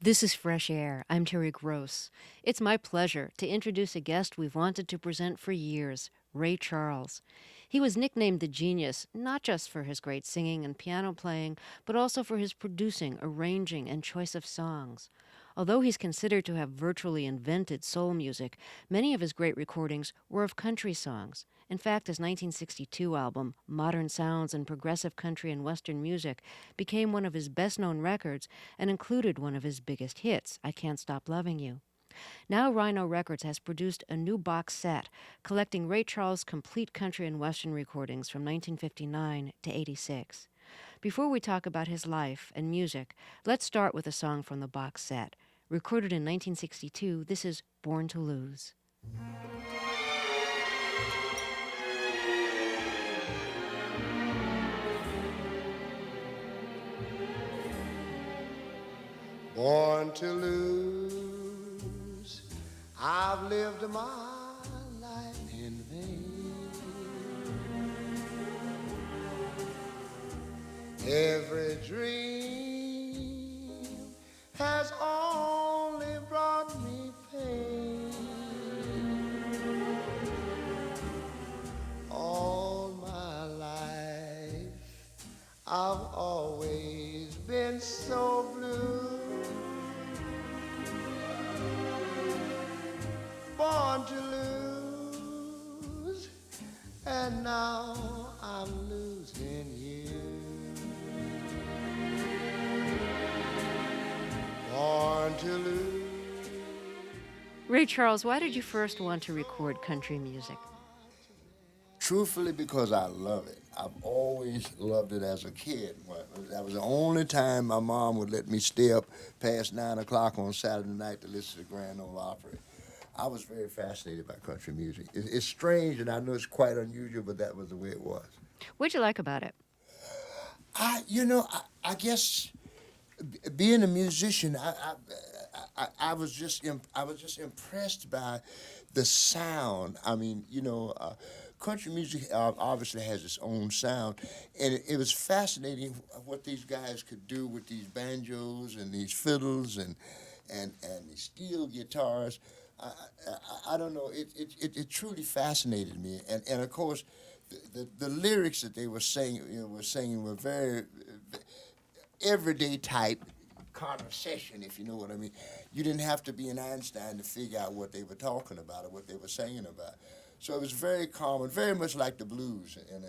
This is Fresh Air. I'm Terry Gross. It's my pleasure to introduce a guest we've wanted to present for years, Ray Charles. He was nicknamed the Genius, not just for his great singing and piano playing, but also for his producing, arranging, and choice of songs. Although he's considered to have virtually invented soul music, many of his great recordings were of country songs. In fact, his 1962 album, Modern Sounds and Progressive Country and Western Music, became one of his best known records and included one of his biggest hits, I Can't Stop Loving You. Now, Rhino Records has produced a new box set collecting Ray Charles' complete country and western recordings from 1959 to 86. Before we talk about his life and music, let's start with a song from the box set. Recorded in 1962, this is Born to Lose. Born to lose, I've lived my life in vain. Every dream has only brought me pain. All my life, I've always been so blue. Born to lose, and now I'm losing you. Born to lose. Ray Charles, why did you first want to record country music? Truthfully, because I love it. I've always loved it as a kid. That was the only time my mom would let me stay up past 9 o'clock on Saturday night to listen to the Grand Ole Opry. I was very fascinated by country music. It's strange, and I know it's quite unusual, but that was the way it was. What'd you like about it? I guess being a musician, I was just impressed by the sound. I mean, country music obviously has its own sound, and it was fascinating what these guys could do with these banjos and these fiddles and these steel guitars. I don't know. It truly fascinated me, and of course, the lyrics that they were singing were very everyday type conversation, if you know what I mean. You didn't have to be an Einstein to figure out what they were talking about or what they were singing about. So it was very common, very much like the blues in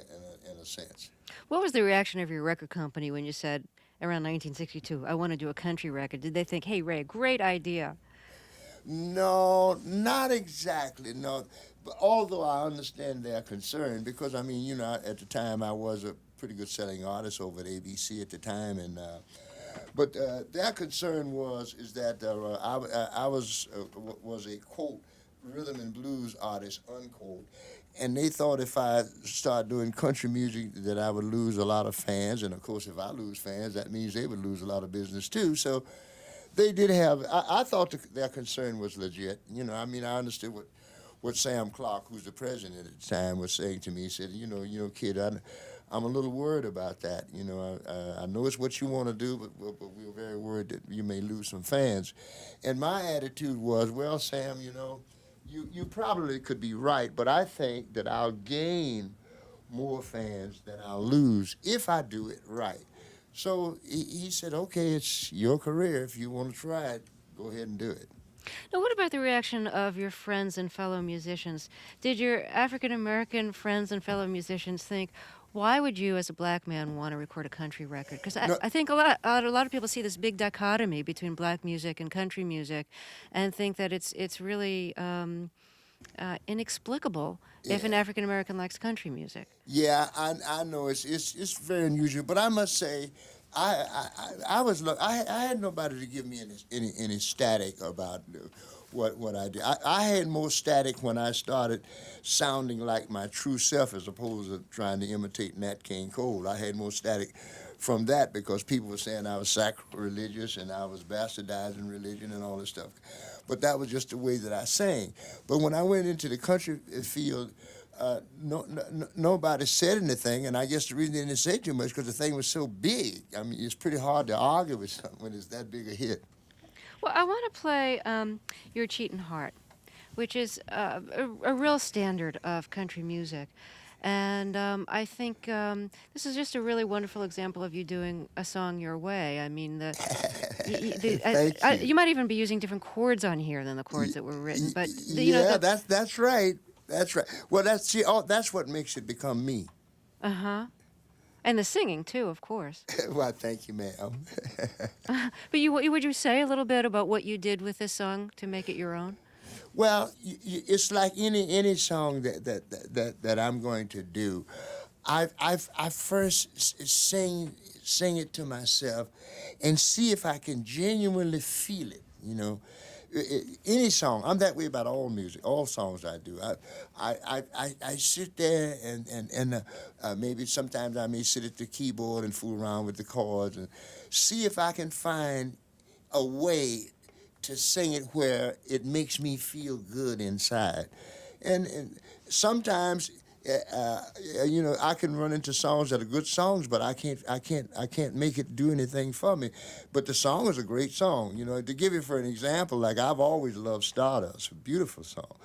a sense. What was the reaction of your record company when you said around 1962, I want to do a country record? Did they think, hey, Ray, great idea? No, not exactly. No, but although I understand their concern, because I mean, at the time I was a pretty good selling artist over at ABC at the time, and but their concern is that I was a quote rhythm and blues artist unquote, and they thought if I started doing country music that I would lose a lot of fans, and of course if I lose fans, that means they would lose a lot of business too. So they did have. I thought their concern was legit. I mean, I understood what Sam Clark, who's the president at the time, was saying to me. He said, kid, I'm a little worried about that. I know it's what you want to do, but we're very worried that you may lose some fans. And my attitude was, well, Sam, you probably could be right, but I think that I'll gain more fans than I'll lose if I do it right. So he said, okay, it's your career. If you want to try it, go ahead and do it. Now, what about the reaction of your friends and fellow musicians? Did your African American friends and fellow musicians think, why would you, as a black man, want to record a country record? Because No, I think a lot of people see this big dichotomy between black music and country music, and think that it's really inexplicable if an yeah, African American likes country music. yeah, I know it's very unusual, but I must say, I was I had nobody to give me any static about what I did. I had more static when I started sounding like my true self as opposed to trying to imitate Nat King Cole. I had more static from that because people were saying I was sacrilegious and I was bastardizing religion and all this stuff. But that was just the way that I sang. But when I went into the country field, nobody said anything, and I guess the reason they didn't say too much because the thing was so big. I mean, it's pretty hard to argue with something when it's that big a hit. Well, I want to play Your Cheatin' Heart, which is a real standard of country music. And I think this is just a really wonderful example of you doing a song your way. I mean, Thank you. you might even be using different chords on here than the chords Y- that were written, but Yeah, that's right. That's right. Well, that's what makes it become me. uh huh, and the singing too, of course. Well, thank you, ma'am. But would you say a little bit about what you did with this song to make it your own? Well, it's like any song that I'm going to do. I first sing it to myself, and see if I can genuinely feel it. You know, any song. I'm that way about all music, all songs I do. I sit there and maybe sometimes I may sit at the keyboard and fool around with the chords and see if I can find a way to sing it where it makes me feel good inside. And sometimes, I can run into songs that are good songs, but I can't make it do anything for me. But the song is a great song. You know, to give you for an example, like I've always loved Stardust, a beautiful song.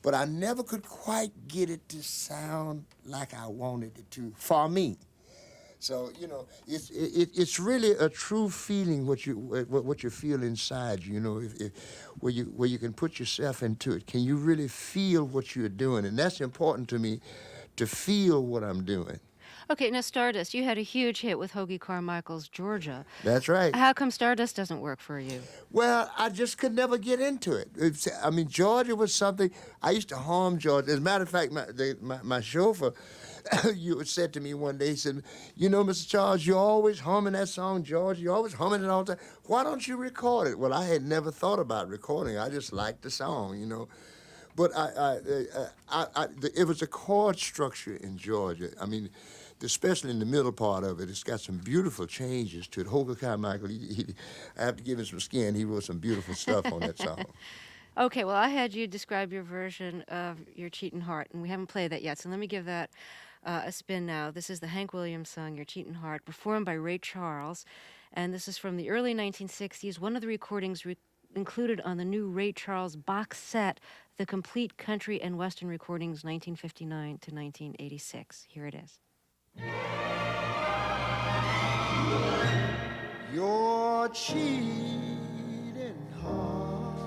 But I never could quite get it to sound like I wanted it to for me. So it's really a true feeling what you feel inside. You know, if where you can put yourself into it. Can you really feel what you're doing? And that's important to me, to feel what I'm doing. Okay, now Stardust, you had a huge hit with Hoagie Carmichael's Georgia. That's right. How come Stardust doesn't work for you? Well, I just could never get into it. I mean, Georgia was something I used to hum Georgia. As a matter of fact, my chauffeur, you said to me one day, he said, Mr. Charles, you're always humming that song, Georgia. You're always humming it all the time. Why don't you record it? Well, I had never thought about recording. I just liked the song. But it was a chord structure in Georgia. I mean, especially in the middle part of it, it's got some beautiful changes to it. Hoagie Carmichael, I have to give him some skin. He wrote some beautiful stuff on that song. Okay, well, I had you describe your version of Your Cheatin' Heart, and we haven't played that yet, so let me give that a spin now. This is the Hank Williams song, Your Cheatin' Heart, performed by Ray Charles, and this is from the early 1960s, one of the recordings included on the new Ray Charles box set, The Complete Country and Western Recordings, 1959 to 1986. Here it is. Your cheating heart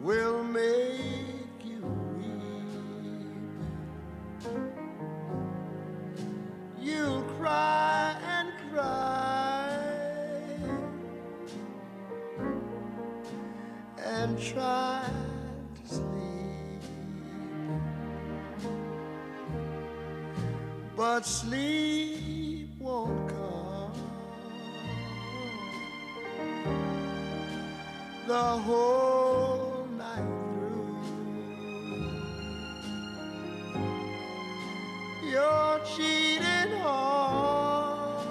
will make you weep. You'll cry and cry and try to sleep, but sleep won't come the whole night through. Your cheating heart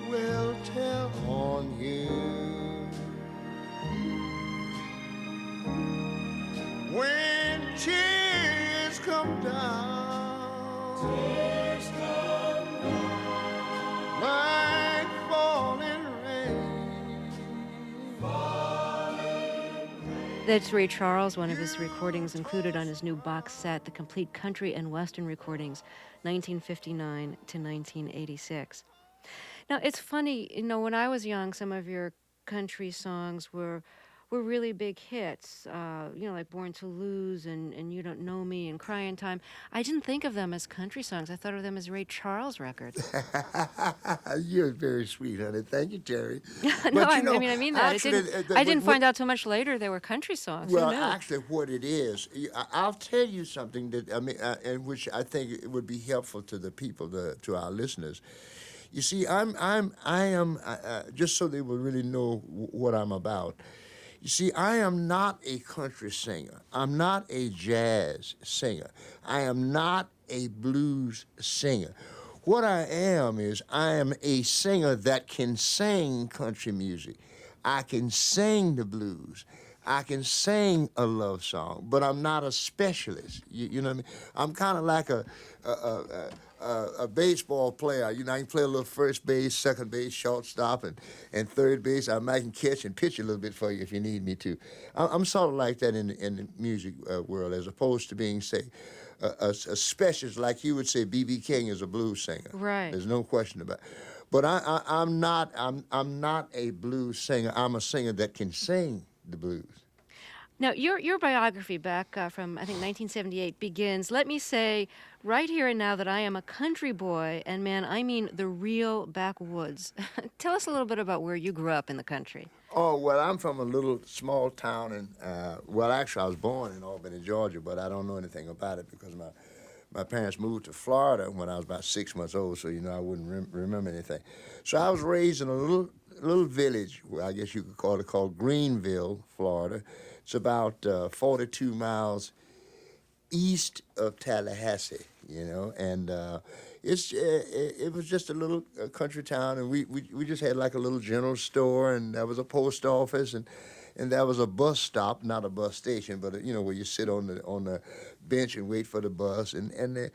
will tell on you when tears come down. Tears come down like falling rain. That's Ray Charles, one of his recordings included on his new box set, The Complete Country and Western Recordings, 1959 to 1986. Now, it's funny, when I was young, some of your country songs were really big hits, like Born to Lose and You Don't Know Me and Crying Time. I didn't think of them as country songs. I thought of them as Ray Charles records. You're very sweet, honey. Thank you, Terry. No, But I mean that. actually, I didn't find out till much later they were country songs. well, Who knew? actually, what it is, I'll tell you something that and which I think it would be helpful to the people, to our listeners. You see, I am just so they will really know what I'm about. You see, I am not a country singer. I'm not a jazz singer. I am not a blues singer. What I am is I am a singer that can sing country music. I can sing the blues. I can sing a love song, but I'm not a specialist. You know what I mean? I'm kind of like a baseball player. You know, I can play a little first base, second base, shortstop, and third base. I can catch and pitch a little bit for you if you need me to. I'm sort of like that in the music world, as opposed to being, say, a specialist like you would say. B.B. King is a blues singer. Right. There's no question about it. But I'm not. I'm not a blues singer. I'm a singer that can sing the blues. Now, your biography back from, I think, 1978 begins, let me say right here and now that I am a country boy, and man, I mean the real backwoods. Tell us a little bit about where you grew up in the country. Oh, well, I'm from a little small town, and well, actually, I was born in Albany, Georgia, but I don't know anything about it because my parents moved to Florida when I was about 6 months old, so you know I wouldn't remember anything. So I was raised in a little village, I guess you could call it, called Greenville, Florida. It's about 42 miles east of Tallahassee, you know, and it was just a little country town, and we just had like a little general store, and there was a post office, and there was a bus stop, not a bus station, but you know where you sit on the bench and wait for the bus, and that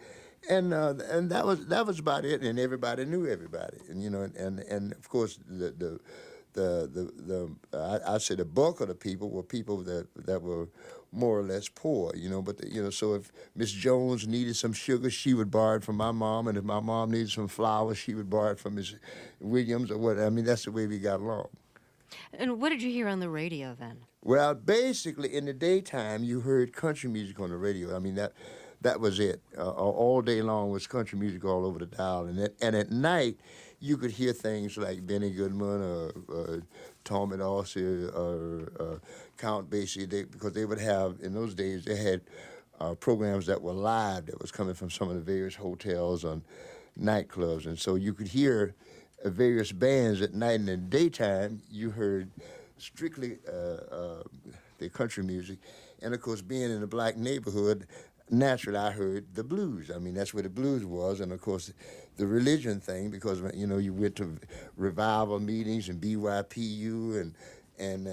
was about it, and everybody knew everybody, and you know, and of course I say the bulk of the people were people that were more or less poor, you know. But you know, so if Miss Jones needed some sugar, she would borrow it from my mom, and if my mom needed some flour, she would borrow it from Miss Williams or what. I mean, that's the way we got along. And what did you hear on the radio then? Well, basically, in the daytime, you heard country music on the radio. I mean, that was it. All day long was country music all over the dial, and at night, you could hear things like Benny Goodman or Tommy Dorsey or Count Basie, because they would have, in those days, they had programs that were live that was coming from some of the various hotels and nightclubs, and so you could hear various bands at night. And in the daytime, you heard strictly the country music, and of course, being in a black neighborhood, naturally I heard the blues. I mean, that's where the blues was, and of course, the religion thing, because you know you went to revival meetings and BYPU, and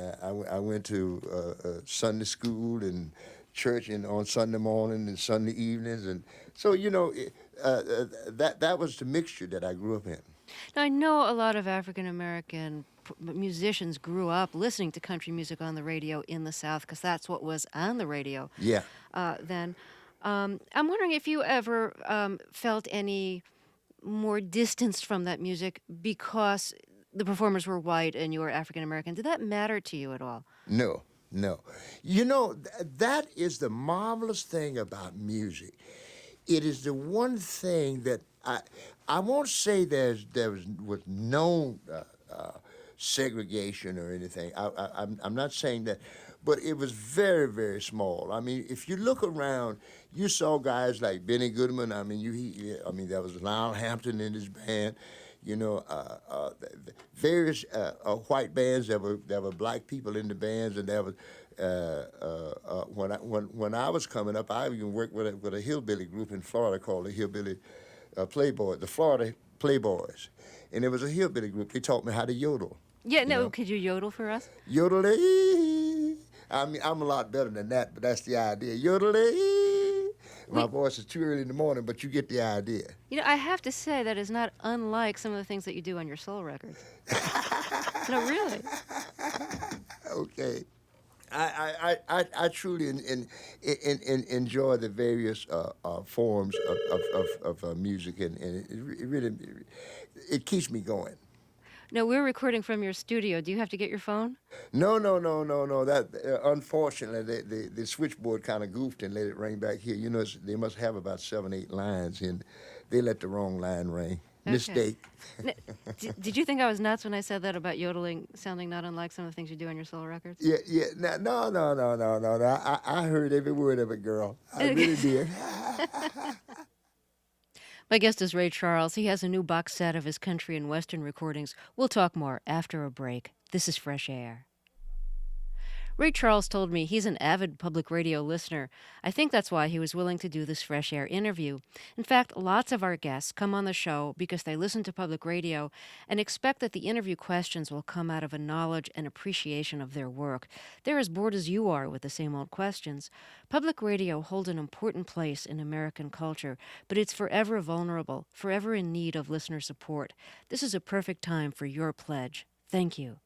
I went to Sunday school and church and on Sunday morning and Sunday evenings, and so you know that was the mixture that I grew up in. Now, I know a lot of African American musicians grew up listening to country music on the radio in the South because that's what was on the radio Yeah. then. I'm wondering if you ever felt any more distanced from that music because the performers were white and you were African American. Did that matter to you at all? No, no. You know, that is the marvelous thing about music. It is the one thing that I won't say was no segregation or anything. I'm not saying that, but it was very, very small. I mean, if you look around, you saw guys like Benny Goodman. I mean, I mean, there was Lionel Hampton in his band. You know, various white bands that were black people in the bands, and there was when I was coming up, I even worked with a hillbilly group in Florida called the Hillbilly the Florida Playboys, and it was a hillbilly group. They taught me how to yodel. Yeah, You no, know, could you yodel for us? yodel. I mean, I'm a lot better than that, but that's the idea. Yodel. My voice is too early in the morning, but you get the idea. You know, I have to say that is not unlike some of the things that you do on your soul records. No, really. Okay. I truly enjoy the various forms of music, and it really it keeps me going. No, we're recording from your studio. Do you have to get your phone? No. That unfortunately, the switchboard kind of goofed and let it ring back here. You know, they must have about 7, 8 lines, and they let the wrong line ring. Okay. Mistake. Did you think I was nuts when I said that about yodeling sounding not unlike some of the things you do on your soul records? Yeah. No. I heard every word of it, girl. I really did. My guest is Ray Charles. He has a new box set of his country and western recordings. We'll talk more after a break. This is Fresh Air. Ray Charles told me he's an avid public radio listener. I think that's why he was willing to do this fresh air interview. In fact, lots of our guests come on the show because they listen to public radio and expect that the interview questions will come out of a knowledge and appreciation of their work. They're as bored as you are with the same old questions. Public radio holds an important place in American culture, but it's forever vulnerable, forever in need of listener support. This is a perfect time for your pledge. Thank you.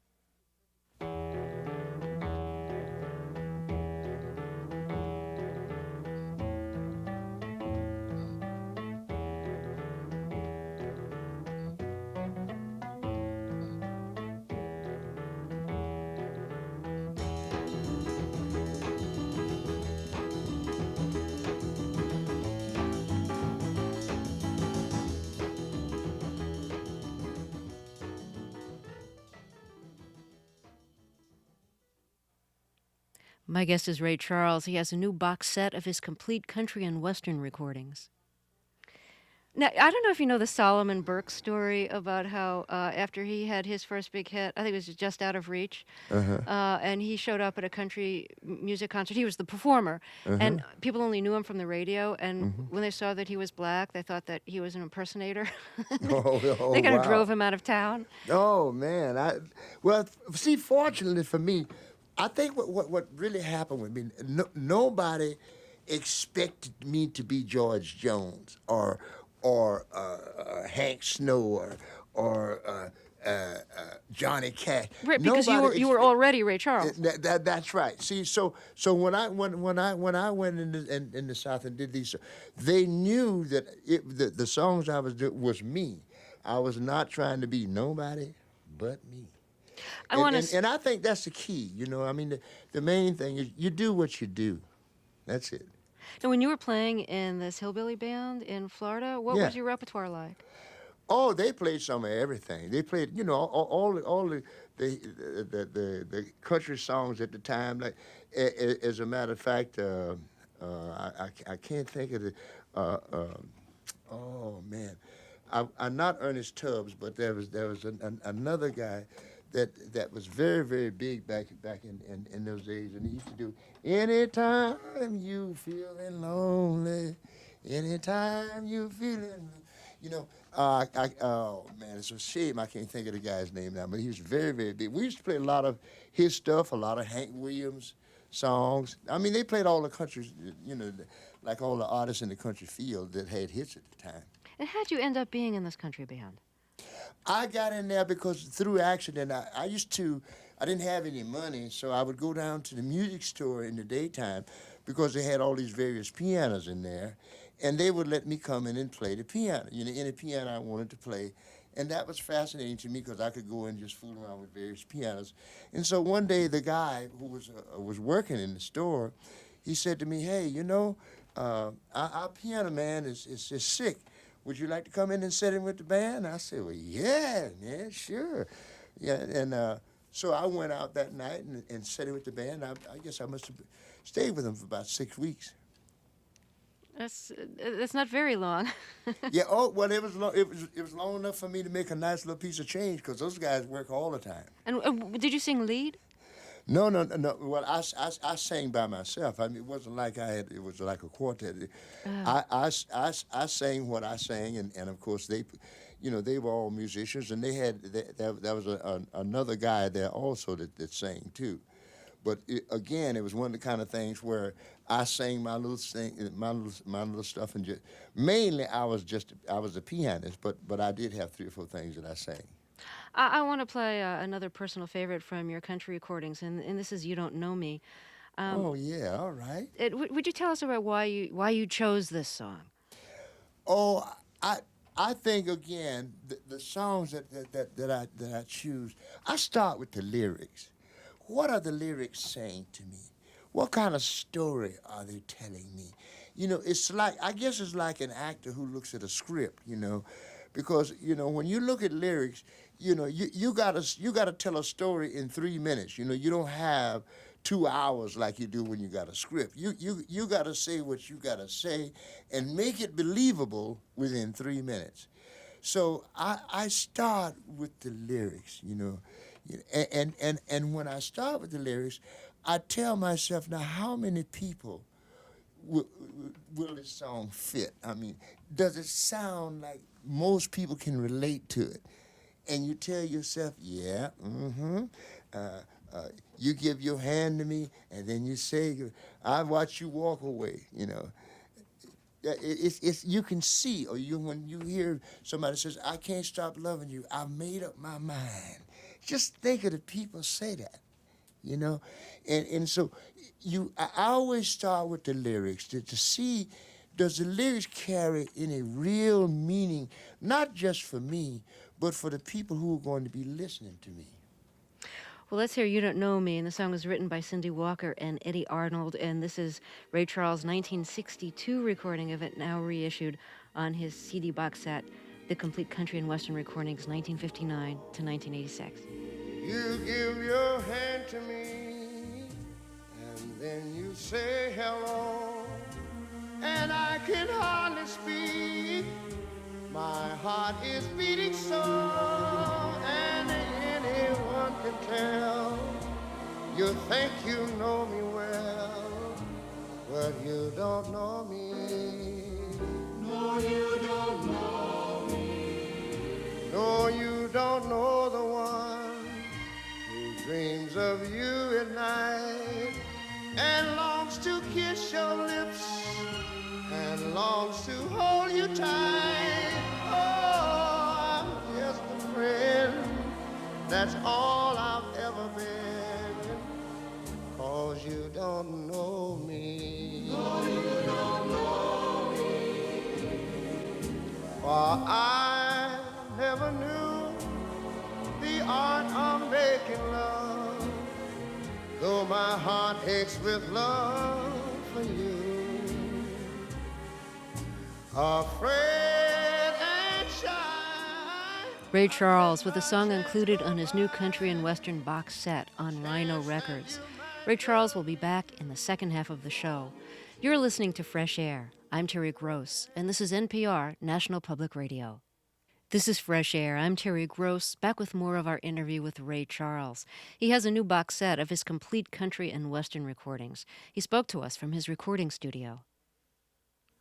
My guest is Ray Charles. He has a new box set of his complete country and western recordings. Now, I don't know if you know the Solomon Burke story about how after he had his first big hit, I think it was Just Out of Reach, Uh-huh. and he showed up at a country music concert. He was the performer, Uh-huh. and people only knew him from the radio. And Mm-hmm. when they saw that he was black, they thought that he was an impersonator. Oh, They oh, kind of wow. drove him out of town. Oh man, well, see, fortunately for me, I think what really happened with me, nobody expected me to be George Jones or Hank Snow or Johnny Cash. Right, because Nobody you were already Ray Charles. that's right. See, so when I went in the South and did these, they knew that the songs I was doing was me. I was not trying to be nobody but me. I And, want and, to. and I think that's the key. I mean, the main thing is you do what you do. That's it. Now, when you were playing in this hillbilly band in Florida, what Yeah. was your repertoire like? Oh, they played some of everything. They played, all the country songs at the time. Like, as a matter of fact, I can't think of the. Oh man, I'm not Ernest Tubbs, but there was another guy that was very big back in those days, and he used to do anytime you feeling lonely, anytime you feeling, you know. Oh man, it's a shame I can't think of the guy's name now, but he was very big. We used to play a lot of his stuff, a lot of Hank Williams songs. I mean, they played all the country, like all the artists in the country field that had hits at the time. And how'd you end up being in this country band? I got in there because through accident, I didn't have any money, so I would go down to the music store in the daytime because they had all these various pianos in there, and they would let me come in and play the piano, any piano I wanted to play. And that was fascinating to me because I could go and just fool around with various pianos. And so one day, the guy who was working in the store, he said to me, "Hey, our piano man is sick. Would you like to come in and sit in with the band?" I said, "Well, yeah, man, sure." Yeah, and so I went out that night and sat in with the band. I guess I must have stayed with them for about 6 weeks. That's not very long. Yeah. Oh, well, it was long enough for me to make a nice little piece of change because those guys work all the time. And did you sing lead? No. Well, I sang by myself. I mean, it wasn't like it was like a quartet. I sang what I sang, and of course they were all musicians, and there was another guy there also that sang too. But again, it was one of the kind of things where I sang my little stuff, and mainly I was a pianist, but I did have 3 or 4 things that I sang. I want to play another personal favorite from your country recordings, and this is "You Don't Know Me." Oh yeah, all right. Would you tell us about why you chose this song? Oh, I think again the songs that I choose, I start with the lyrics. What are the lyrics saying to me? What kind of story are they telling me? It's like, I guess it's like an actor who looks at a script, because when you look at lyrics, you gotta tell a story in 3 minutes. You don't have 2 hours like you do when you got a script. You gotta say what you gotta say and make it believable within 3 minutes. So I start with the lyrics, and when I start with the lyrics, I tell myself now, how many people will, will this song fit? I mean, does it sound like most people can relate to it? And you tell yourself, yeah, uh, uh, you give your hand to me, and then you say, I watch you walk away, you know. It's you can see, or you when you hear somebody says, I can't stop loving you, I made up my mind. Just think of the people say that, you know. And so I always start with the lyrics to see, does the lyrics carry any real meaning, not just for me, but for the people who are going to be listening to me. Well, let's hear You Don't Know Me. And the song was written by Cindy Walker and Eddie Arnold. And this is Ray Charles' 1962 recording of it, now reissued on his CD box set, The Complete Country and Western Recordings, 1959 to 1986. You give your hand to me, and then you say hello, and I can hardly speak. My heart is beating so, and anyone can tell. You think you know me well, but you don't know me. No, you don't know me. No, you don't know the one who dreams of you at night and longs to kiss your lips and longs to hold you tight. Oh, I'm just a friend, that's all I've ever been, 'cause you don't know me. No, you don't know me. For I never knew the art of making love, though my heart aches with love for you. Afraid and shy. Ray Charles with a song included on his new country and western box set on Rhino Records. Ray Charles will be back in the second half of the show. You're listening to Fresh Air. I'm Terry Gross, and this is NPR, National Public Radio. This is Fresh Air. I'm Terry Gross, back with more of our interview with Ray Charles. He has a new box set of his complete country and western recordings. He spoke to us from his recording studio.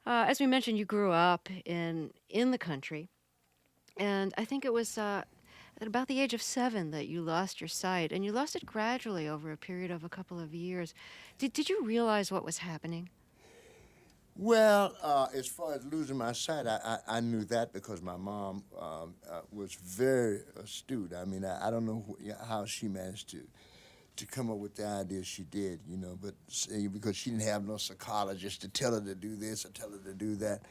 As we mentioned, you grew up in the country, and I think it was at about the age of 7 that you lost your sight, and you lost it gradually over a period of a couple of years. Did you realize what was happening? Well, as far as losing my sight, I knew that because my mom was very astute. I mean, I don't know how she managed to come up with the idea she did, you know, but because she didn't have no psychologist to tell her to do this or tell her to do that.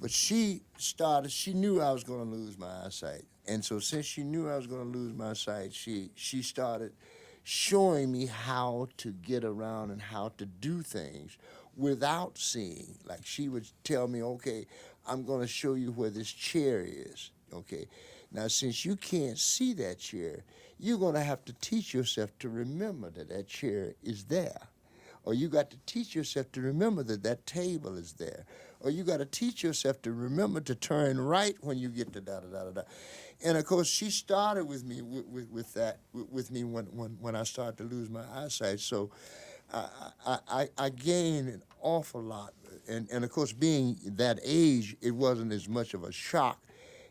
But she knew I was going to lose my eyesight. And so since she knew I was going to lose my sight, she started showing me how to get around and how to do things without seeing. Like she would tell me, okay, I'm going to show you where this chair is, okay? Now, since you can't see that chair, you're going to have to teach yourself to remember that that chair is there. Or you got to teach yourself to remember that that table is there. Or you got to teach yourself to remember to turn right when you get to da-da-da-da-da. And, of course, she started with me with that, with me when I started to lose my eyesight. So I gained an awful lot. And, of course, being that age, it wasn't as much of a shock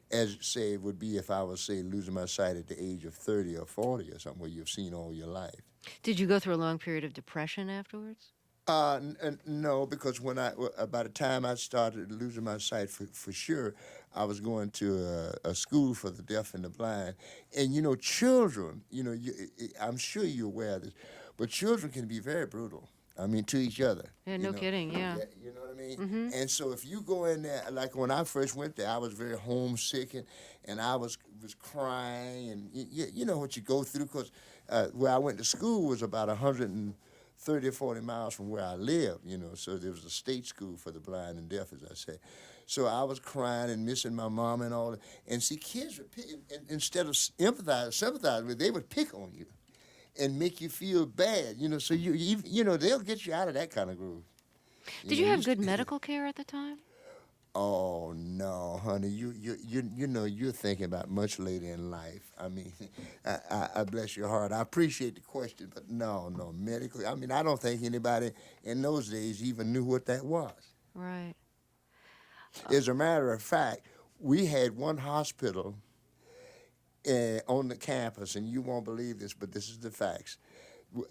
as, say, it would be if I was, say, losing my sight at the age of 30 or 40 or something where you've seen all your life. Did you go through a long period of depression afterwards? No, because by the time I started losing my sight for sure, I was going to a school for the deaf and the blind. And, you know, children, you know, I'm sure you're aware of this, but children can be very brutal. I mean, to each other. Yeah, no kidding, yeah. You know what I mean? Mm-hmm. And so if you go in there, like when I first went there, I was very homesick and I was crying and you know what you go through because where I went to school was about 130 or 40 miles from where I lived, you know, so there was a state school for the blind and deaf, as I say. So I was crying and missing my mom and all that. And see, kids would pick, instead of sympathize with, they would pick on you and make you feel bad, you know, so you know, they'll get you out of that kind of groove. Did you have good medical care at the time? Oh no, honey, you know you're thinking about much later in life. I mean, I bless your heart. I appreciate the question, but no, medical. I mean, I don't think anybody in those days even knew what that was. Right. As a matter of fact, we had one hospital on the campus, and you won't believe this, but this is the facts.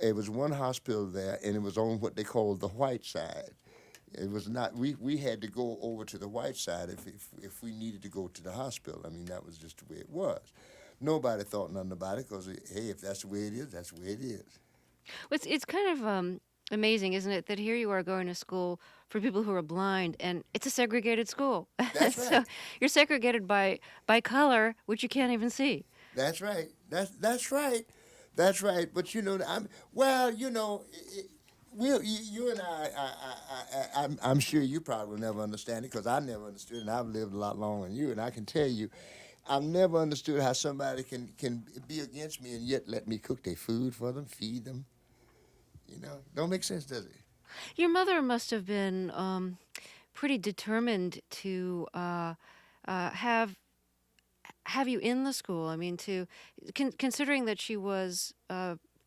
It was one hospital there, and it was on what they called the white side. It was not. We had to go over to the white side if we needed to go to the hospital. I mean, that was just the way it was. Nobody thought nothing about it because hey, if that's the way it is, that's the way it is. Well, it's kind of amazing, isn't it, that here you are going to school for people who are blind, and it's a segregated school. That's So right. you're segregated by color, which you can't even see. That's right. That's right. That's right. But you know, I'm well. You know, you and I'm sure you probably will never understand it because I never understood, and I've lived a lot longer than you, and I can tell you, I've never understood how somebody can be against me and yet let me cook their food for them, feed them. You know, don't make sense, does it? Your mother must have been pretty determined to have you in the school. I mean, considering that she was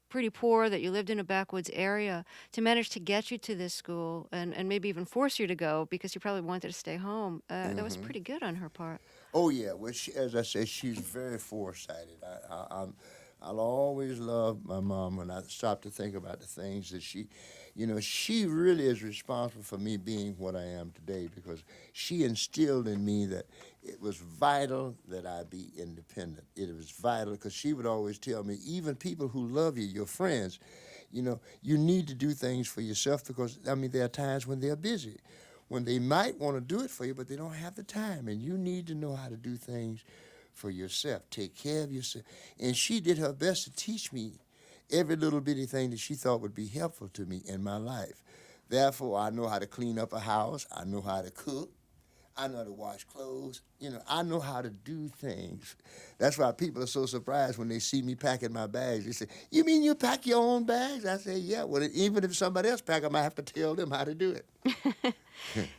pretty poor, that you lived in a backwoods area, to manage to get you to this school and maybe even force you to go because you probably wanted to stay home. That was Hmm. pretty good on her part. Oh yeah, well, as I said, she's very foresighted. I'll always love my mom when I stop to think about the things that you know, she really is responsible for me being what I am today because she instilled in me that it was vital that I be independent. It was vital because she would always tell me, even people who love you, your friends, you know, you need to do things for yourself because I mean there are times when they're busy when they might want to do it for you, but they don't have the time. And you need to know how to do things for yourself. Take care of yourself. And she did her best to teach me every little bitty thing that she thought would be helpful to me in my life. Therefore, I know how to clean up a house. I know how to cook. I know how to wash clothes. You know, I know how to do things. That's why people are so surprised when they see me packing my bags. They say, "You mean you pack your own bags?" I say, "Yeah." Well, even if somebody else pack them, I have to tell them how to do it.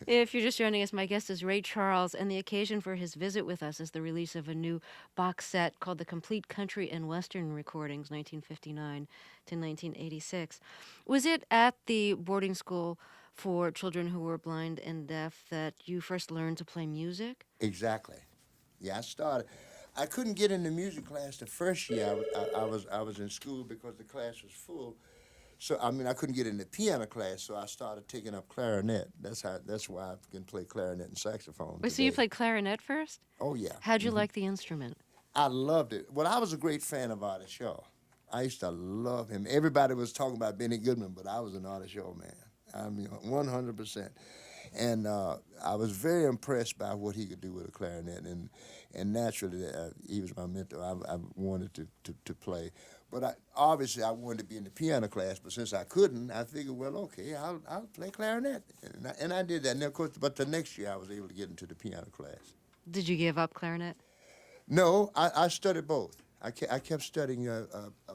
If you're just joining us, my guest is Ray Charles, and the occasion for his visit with us is the release of a new box set called The Complete Country and Western Recordings, 1959 to 1986. Was it at the boarding school for children who were blind and deaf that you first learned to play music? Exactly. Yeah, I started. I couldn't get into music class the first year I was in school because the class was full. So I mean I couldn't get into piano class, so I started taking up clarinet. That's why I can play clarinet and saxophone So you today. played clarinet first? Oh yeah. How'd you Hmm. like the instrument? I loved it. Well, I was a great fan of Artie Shaw. I used to love him. Everybody was talking about Benny Goodman, but I was an Artie Shaw man. I mean, 100%. And I was very impressed by what he could do with a clarinet, and naturally he was my mentor. I wanted to play, but obviously I wanted to be in the piano class. But since I couldn't, I figured, well, okay, I'll play clarinet, and I did that. And of course, but the next year I was able to get into the piano class. Did you give up clarinet? No, I studied both. I kept studying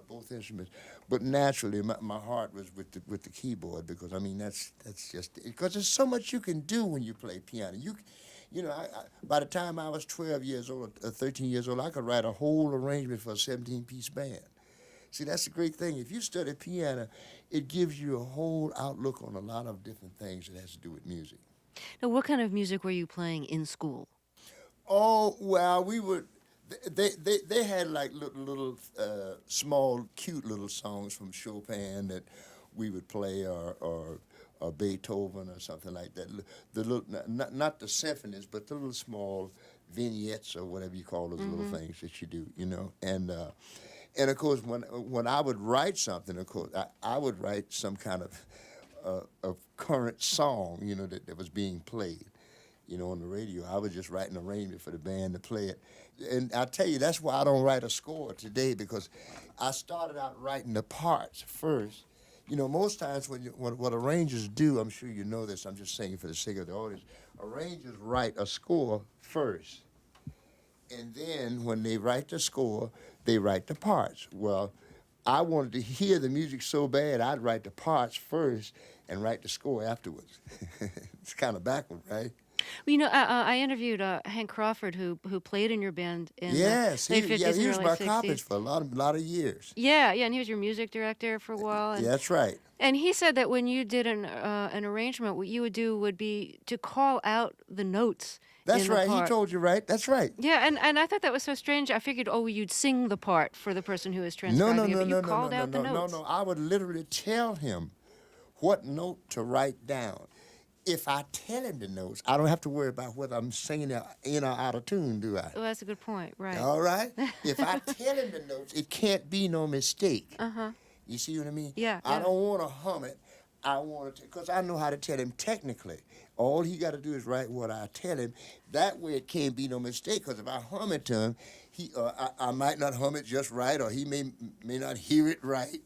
both instruments, but naturally my heart was with the keyboard because I mean that's just because there's so much you can do when you play piano. You know, by the time I was 12 years old or 13 years old, I could write a whole arrangement for a 17-piece band. See, that's the great thing. If you study piano, it gives you a whole outlook on a lot of different things that has to do with music. Now, what kind of music were you playing in school? Oh well, we would. They had like little small cute little songs from Chopin that we would play or Beethoven or something like that. The little not the symphonies, but the little small vignettes or whatever you call those little Mm-hmm. things that you do, you know. And of course when I would write something, of course I would write some kind of current song, you know, that was being played you know, on the radio. I was just writing an arrangement for the band to play it. And I tell you, that's why I don't write a score today because I started out writing the parts first. You know, most times what arrangers do, I'm sure you know this, I'm just saying for the sake of the audience, arrangers write a score first. And then when they write the score, they write the parts. Well, I wanted to hear the music so bad, I'd write the parts first and write the score afterwards. It's kind of backward, right? Well, I interviewed Hank Crawford, who played in your band in the Yes, late yeah, '50s he and was early my copage '60s. for a lot of years. Yeah, yeah, and he was your music director for a while, Yeah, that's right. and he said that when you did an arrangement, what you would do would be to call out the notes That's in the right. He part. told you right. That's right. Yeah, and I thought that was so strange. I figured, oh, you'd sing the part for the person who is No, no, transcribing it, no, but you no, no, no, called no, out the no, no, no. notes. I would literally tell him what note to write down. If I tell him the notes, I don't have to worry about whether I'm singing it in or out of tune, do I? Well, that's a good point, right? All right? If I tell him the notes, it can't be no mistake. Uh-huh. You see what I mean? Yeah, I yeah. don't want to hum it. I want to, because I know how to tell him technically. All he got to do is write what I tell him. That way it can't be no mistake. Because if I hum it to him, I might not hum it just right, or he may not hear it right,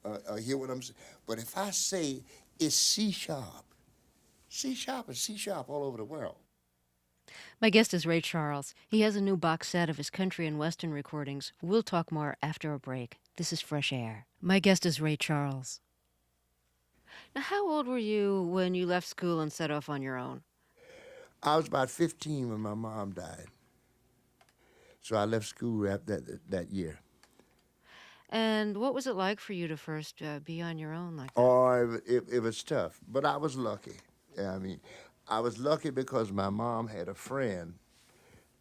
or hear what I'm saying. But if I say it's C sharp is C sharp all over the world. My guest is Ray Charles. He has a new box set of his country and western recordings. We'll talk more after a break. This is Fresh Air. My guest is Ray Charles. Now, how old were you when you left school and set off on your own? I was about 15 when my mom died. So I left school after that year. And what was it like for you to first be on your own like that? Oh, it was tough, but I was lucky. Yeah, I mean, I was lucky because my mom had a friend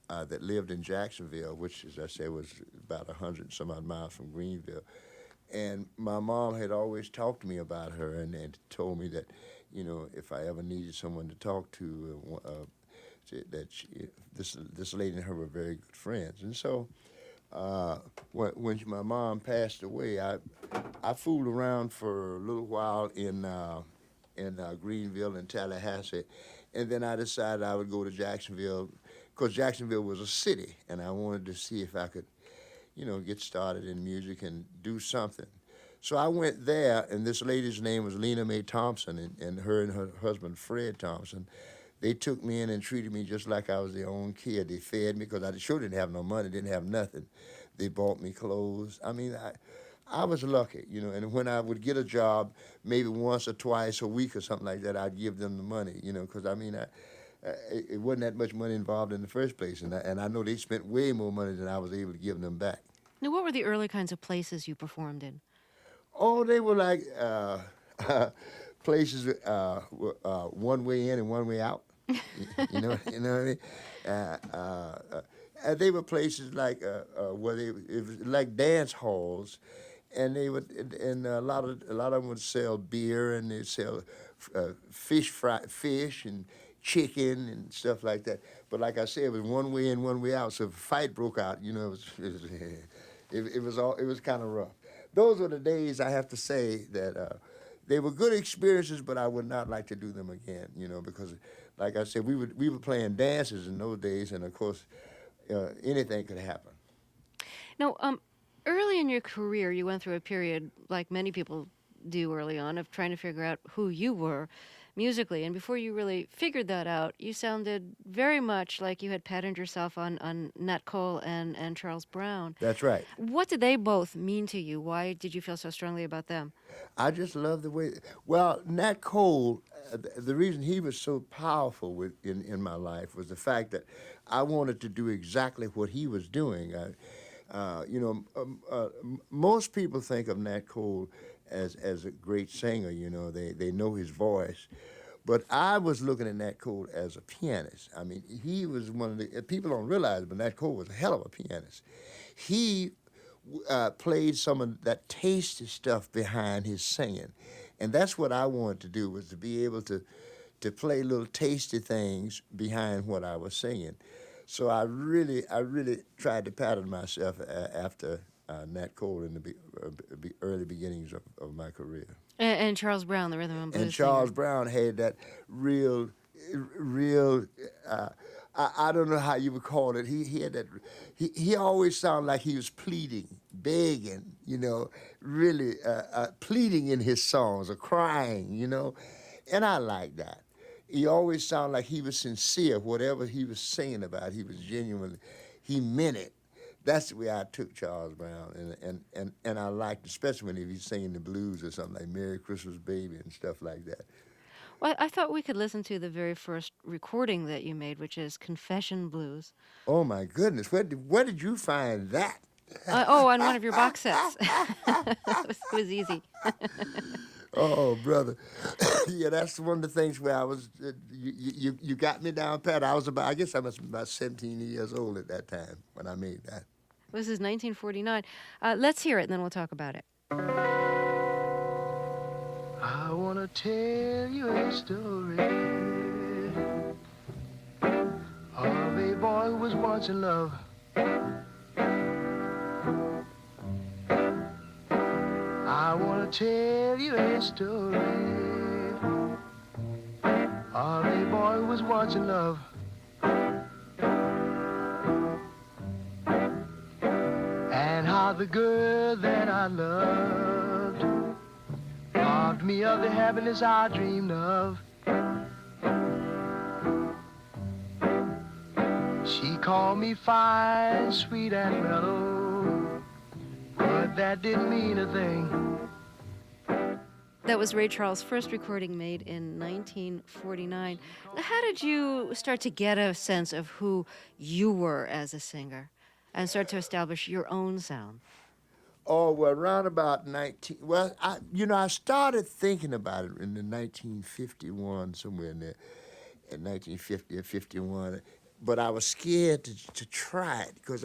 that lived in Jacksonville, which, as I said, was about 100 some odd miles from Greenville. And my mom had always talked to me about her and told me that, if I ever needed someone to talk to, this lady and her were very good friends. And so when my mom passed away, I fooled around for a little while in Greenville and Tallahassee, and then I decided I would go to Jacksonville because Jacksonville was a city, and I wanted to see if I could, get started in music and do something. So I went there, and this lady's name was Lena Mae Thompson, and her husband Fred Thompson. They took me in and treated me just like I was their own kid. They fed me because I sure didn't have no money, didn't have nothing. They bought me clothes. I mean, I was lucky, and when I would get a job, maybe once or twice a week or something like that, I'd give them the money, because I mean, it wasn't that much money involved in the first place, and I know they spent way more money than I was able to give them back. Now, what were the early kinds of places you performed in? Oh, they were like places one way in and one way out. You know what I mean? They were places like where it was like dance halls, and they would and a lot of them would sell beer and they'd sell fish and chicken and stuff like that. But like I said, it was one way in, one way out. So if a fight broke out, it was kind of rough. Those were the days I have to say that they were good experiences, but I would not like to do them again. Because like I said, we were playing dances in those days, and of course, anything could happen. Now, early in your career, you went through a period, like many people do early on, of trying to figure out who you were musically. And before you really figured that out, you sounded very much like you had patterned yourself on Nat Cole and Charles Brown. That's right. What did they both mean to you? Why did you feel so strongly about them? I just love the way. Well, Nat Cole, the reason he was so powerful in my life was the fact that I wanted to do exactly what he was doing. Most people think of Nat Cole as a great singer. They know his voice, but I was looking at Nat Cole as a pianist. I mean, he was one of the people don't realize, but Nat Cole was a hell of a pianist. He played some of that tasty stuff behind his singing, and that's what I wanted to do, was to be able to play little tasty things behind what I was singing. So I really tried to pattern myself after Nat Cole in the early beginnings of my career. And Charles Brown, the rhythm and And blues Charles singer. Brown had that real. I don't know how you would call it. He had that. He always sounded like he was pleading, begging. Really pleading in his songs or crying. And I like that. He always sounded like he was sincere. Whatever he was singing about, he was genuinely. He meant it. That's the way I took Charles Brown, and I liked, especially when he was singing the blues or something like "Merry Christmas, Baby" and stuff like that. Well, I thought we could listen to the very first recording that you made, which is Confession Blues. Oh my goodness, where did you find that? Oh, on one of your box sets. It was easy. Oh, brother. Yeah, that's one of the things where I was. You got me down pat. I guess I was about 17 years old at that time when I made that. This is 1949. Let's hear it, and then we'll talk about it. I wanna tell you a story of a boy who was once in love. I wanna tell you a story of a boy who was once in love. And how the girl that I loved robbed me of the happiness I dreamed of. She called me fine, sweet, and mellow, but that didn't mean a thing. That was Ray Charles' first recording made in 1949. How did you start to get a sense of who you were as a singer and start to establish your own sound? Oh, well, around about 19. Well, I started thinking about it in the 1951, somewhere in there, in 1950 or 51. But I was scared to try it because,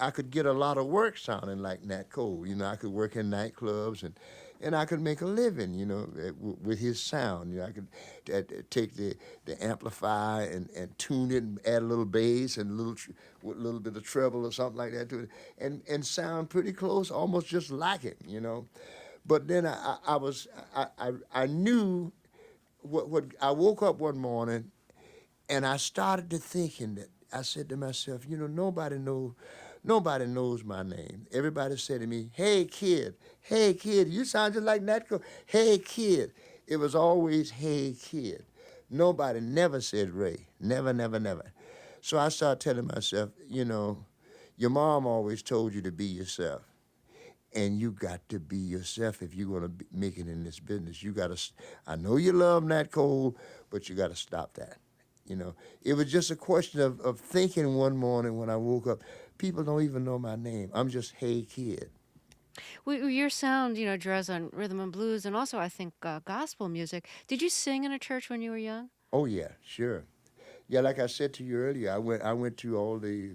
I could get a lot of work sounding like Nat Cole. I could work in nightclubs and I could make a living, with his sound. I could take the amplifier and tune it and add a little bass and with a little bit of treble or something like that to it, and sound pretty close, almost just like him. But then I knew what I woke up one morning and I started to thinking that I said to myself, nobody knows my name. Everybody said to me, hey kid, you sound just like Nat Cole. Hey kid. It was always hey kid. Nobody never said Ray. Never, never, never. So I started telling myself, your mom always told you to be yourself. And you got to be yourself if you're going to make it in this business. I know you love Nat Cole, but you got to stop that. It was just a question of thinking one morning when I woke up, people don't even know my name. I'm just hey kid. Well, your sound, draws on rhythm and blues and also, I think, gospel music. Did you sing in a church when you were young? Oh yeah, sure. Yeah, like I said to you earlier, I went to all the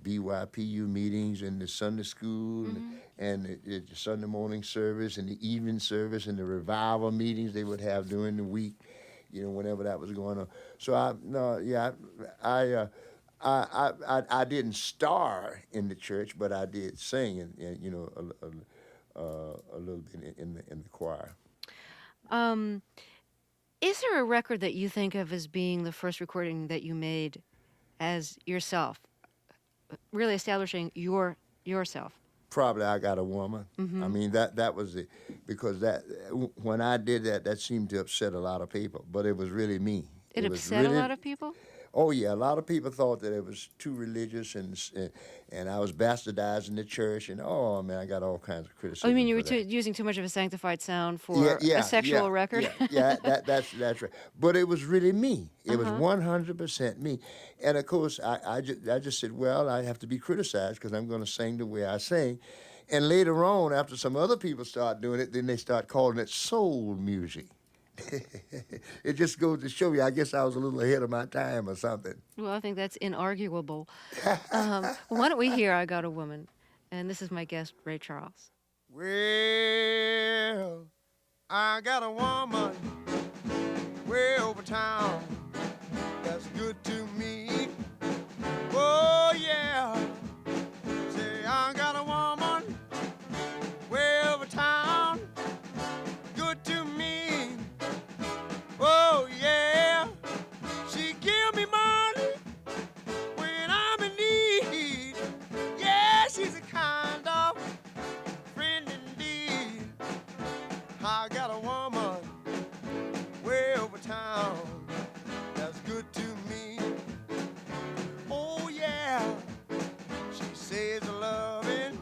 BYPU meetings and the Sunday school Mm-hmm. and the Sunday morning service and the evening service and the revival meetings they would have during the week, whenever that was going on. So I didn't star in the church, but I did sing a little bit in the choir. Um, is there a record that you think of as being the first recording that you made as yourself, really establishing yourself? Probably I Got a Woman. I Mm-hmm. mean that was it, because when I did that seemed to upset a lot of people, but it was really me. It It was upset a really. lot of people? Oh yeah, a lot of people thought that it was too religious and I was bastardizing the church, and oh man, I got all kinds of Oh, you mean criticism you were for that. using too much of a sanctified sound Yeah, for a yeah, yeah, sexual record? yeah. That's right. But it was really me. It was Uh-huh. 100% me. And of course, I just said, well, I have to be criticized because I'm going to sing the way I sing. And later on, after some other people start doing it, then they start calling it soul music. It just goes to show you. I guess I was a little ahead of my time or something. Well, I think that's inarguable. Why don't we hear I Got a Woman? And this is my guest, Ray Charles. Well, I got a woman way over town that's good to me. Oh, yeah. Say, I got a woman way over town, good to me. Oh, yeah. She give me money when I'm in need. Yeah, she's a kind of friend indeed. I got a woman way over town that's good to me. Oh yeah, she says a loving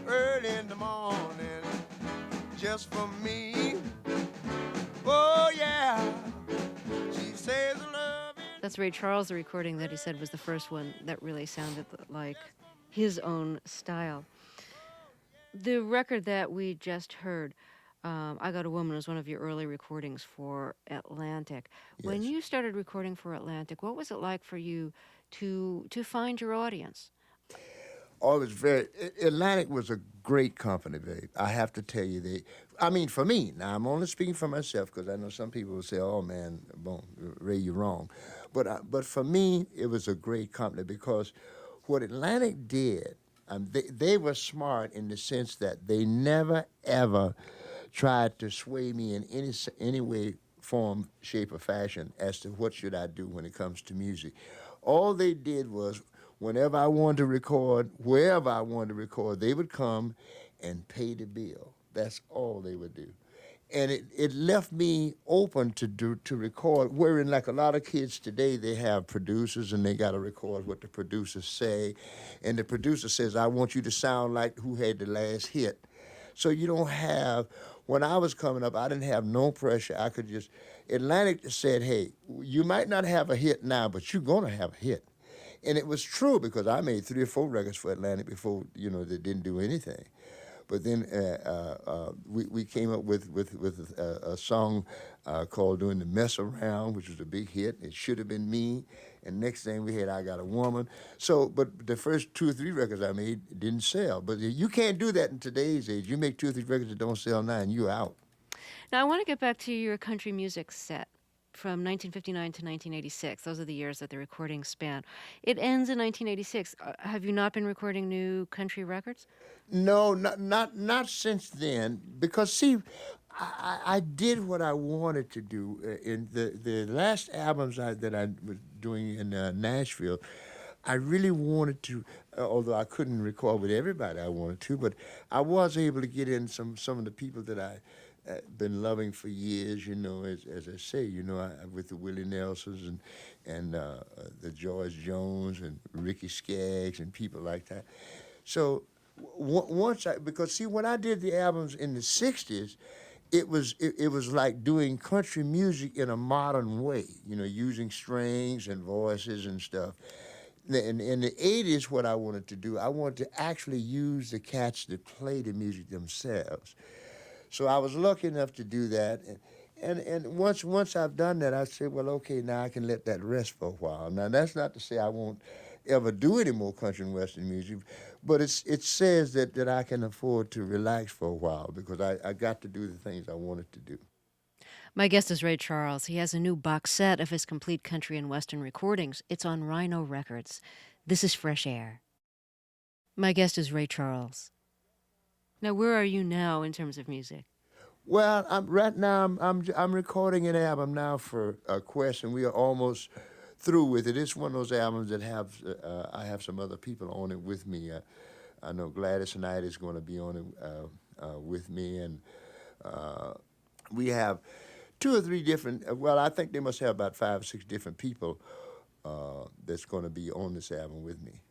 early in the morning just for me. that's Ray Charles, the recording that he said was the first one that really sounded like his own style. The record that we just heard, I Got a Woman, was one of your early recordings for Atlantic. When Yes. you started recording for Atlantic, what was it like for you to find your audience? Oh, it was very. Atlantic was a great company, babe. I have to tell you, I mean, for me. Now, I'm only speaking for myself because I know some people will say, "Oh man, boom, Ray, you're wrong," but for me, it was a great company because what Atlantic did, they were smart in the sense that they never ever tried to sway me in any way, form, shape, or fashion as to what should I do when it comes to music. All they did was whenever I wanted to record, wherever I wanted to record, they would come and pay the bill. That's all they would do. And it left me open to record. Wherein like a lot of kids today, they have producers and they got to record what the producers say, and the producer says, "I want you to sound like who had the last hit." So you don't have. When I was coming up, I didn't have no pressure. I could just. Atlantic said, "Hey, you might not have a hit now, but you're gonna have a hit." And it was true because I made 3 or 4 records for Atlantic before they didn't do anything. But then we came up with a song called "Doing the Mess Around," which was a big hit. It should have been me. And next thing we had, "I Got a Woman." So, but the first 2 or 3 records I made didn't sell. But you can't do that in today's age. You make 2 or 3 records that don't sell now, and you're out. Now, I want to get back to your country music set from 1959 to 1986. Those are the years that the recording span. It ends in 1986. Have you not been recording new country records? No, not since then. Because see, I did what I wanted to do in the last albums that I was doing in Nashville. I really wanted to, although I couldn't record with everybody I wanted to, but I was able to get in some of the people that I been loving for years. As I say, with the Willie Nelsons and the George Jones and Ricky Skaggs and people like that. So once because see, when I did the albums in the '60s, it was like doing country music in a modern way, using strings and voices and stuff. In the '80s, what I wanted to do, I wanted to actually use the cats that play the music themselves. So I was lucky enough to do that. And once I've done that, I said, well, okay, now I can let that rest for a while. Now that's not to say I won't ever do any more country and western music, but it says that I can afford to relax for a while because I got to do the things I wanted to do. My guest is Ray Charles. He has a new box set of his complete country and western recordings. It's on Rhino Records. This is Fresh Air. My guest is Ray Charles. Now, where are you now in terms of music? Well, right now I'm recording an album now for Quest, and we are almost through with it. It's one of those albums that have I have some other people on it with me. I know Gladys Knight is going to be on it with me, and uh, we have 2 or 3 different. Well, I think they must have about 5 or 6 different people that's going to be on this album with me.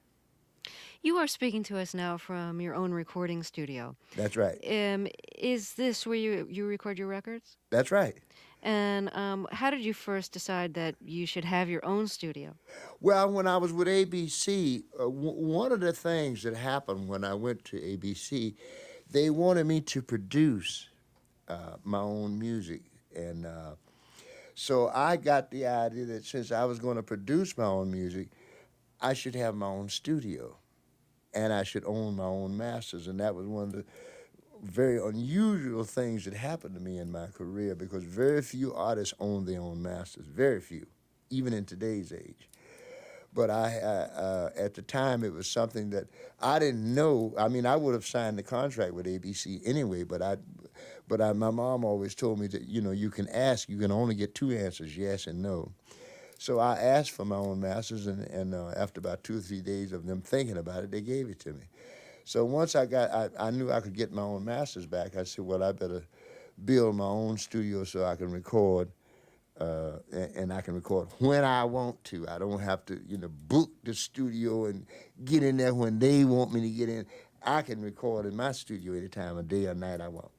You are speaking to us now from your own recording studio. That's right. Um, is this where you record your records? That's right. And how did you first decide that you should have your own studio? Well, when I was with ABC, one of the things that happened when I went to ABC, they wanted me to produce my own music. And so I got the idea that since I was going to produce my own music, I should have my own studio and I should own my own masters. And that was one of the very unusual things that happened to me in my career because very few artists own their own masters, very few, even in today's age. But at the time, it was something that I didn't know. I mean, I would have signed the contract with ABC anyway, my mom always told me that you can ask, you can only get 2 answers, yes and no. So I asked for my own masters, and after about 2 or 3 days of them thinking about it, they gave it to me. So once I knew I could get my own masters back. I said, well, I better build my own studio so I can record and I can record when I want to. I don't have to, book the studio and get in there when they want me to get in. I can record in my studio any time of day or night I want.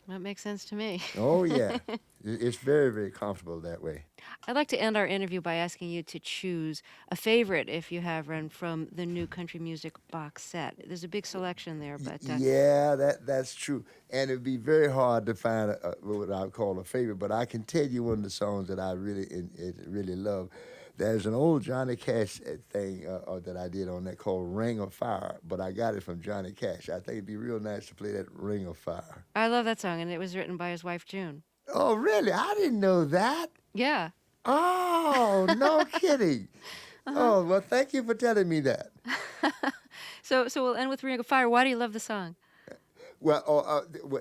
That makes sense to me. Oh yeah, it's very, very comfortable that way. I'd like to end our interview by asking you to choose a favorite, if you have one, from the new country music box set. There's a big selection there, but Yeah, that's true, and it'd be very hard to find what I would call a favorite. But I can tell you one of the songs that I really love. There's an old Johnny Cash thing that I did on that called "Ring of Fire," but I got it from Johnny Cash. I think it'd be real nice to play that "Ring of Fire." I love that song, and it was written by his wife, June. Oh, really? I didn't know that. Yeah. Oh, no kidding. Uh-huh. Oh, well, thank you for telling me that. So we'll end with Ring of Fire. Why do you love the song?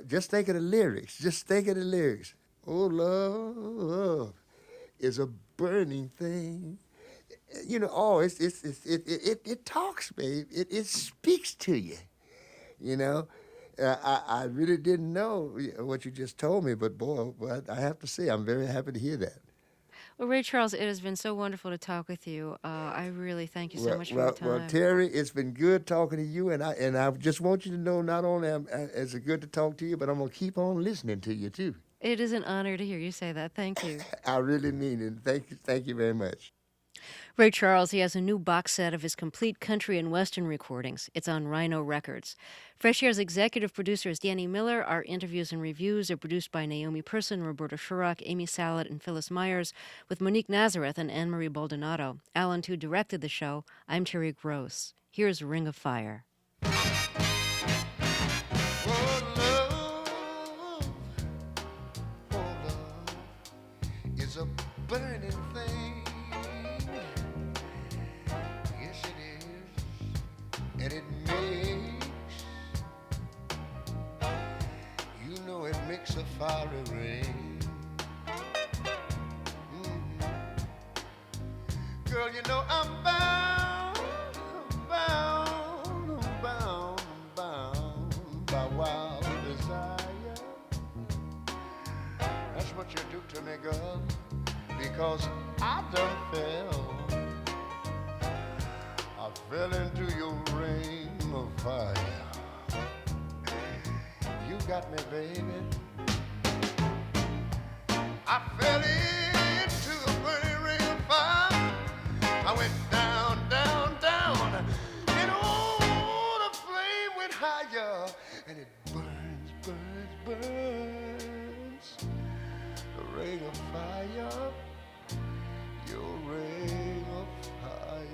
Just think of the lyrics. Just think of the lyrics. Oh, love is a burning thing. You know, it talks, babe. It speaks to you. You know, I really didn't know what you just told me, but boy, well, I have to say, I'm very happy to hear that. Well, Ray Charles, it has been so wonderful to talk with you. I really thank you so much for your time. Terry, it's been good talking to you, and I just want you to know not only is it good to talk to you, but I'm gonna keep on listening to you too. It is an honor to hear you say that. Thank you. I really mean it. Thank you very much. Ray Charles, he has a new box set of his complete country and western recordings. It's on Rhino Records. Fresh Air's executive producer is Danny Miller. Our interviews and reviews are produced by Naomi Person, Roberta Shurock, Amy Salad, and Phyllis Myers, with Monique Nazareth and Anne-Marie Baldonado. Alan Tu directed the show. I'm Terry Gross. Here's Ring of Fire. It's a burning thing. Yes, it is. And it makes, you know, it makes a fiery ring. Girl, you know I'm bound by wild desire. That's what you do to me, girl, because I fell into your ring of fire. You got me, baby. I fell into the burning ring of fire. I went down, down, down, and oh, the flame went higher, and it burns, burns, burns. The ring of fire, your ring of fire.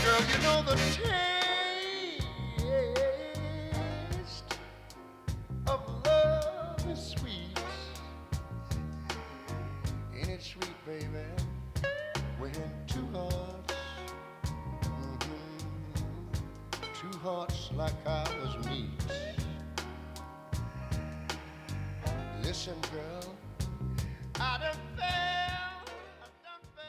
Girl, you know the taste of love is sweet. Ain't it sweet, baby? When two hearts, two hearts like ours meet. Listen, girl.